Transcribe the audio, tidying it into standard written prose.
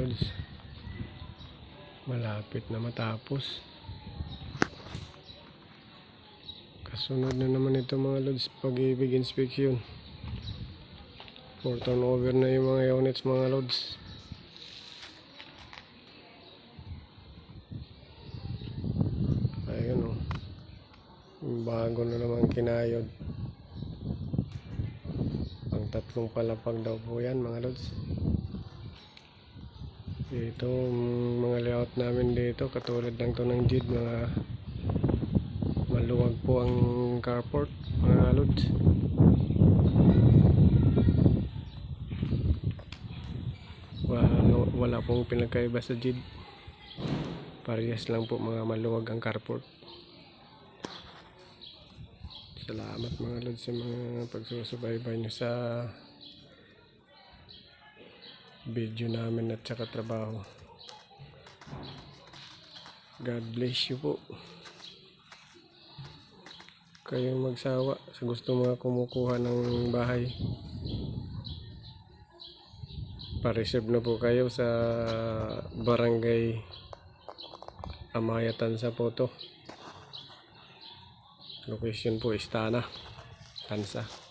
lods. Malapit na matapos. Kasunod na naman ito mga lods, pag-ibig inspection. For turnover na yung mga units mga lods. Ayun o. Bago na naman kinayod. Pang 3 palapag daw po yan mga lods. Ito mga layout namin dito, katulad ng to ng JID, mga maluwag po ang carport mga lods. Wala pong pinagkaiba sa JID. Parehas lang po, mga maluwag ang carport. Salamat mga lods sa mga pagsusubaybay nyo sa video namin at saka trabaho. God bless you po. Kayong magsawa sa gusto mga kumukuha ng bahay. Pa-reserve na po kayo sa Barangay Amaya Tansa po to. Location po Istana Tansa.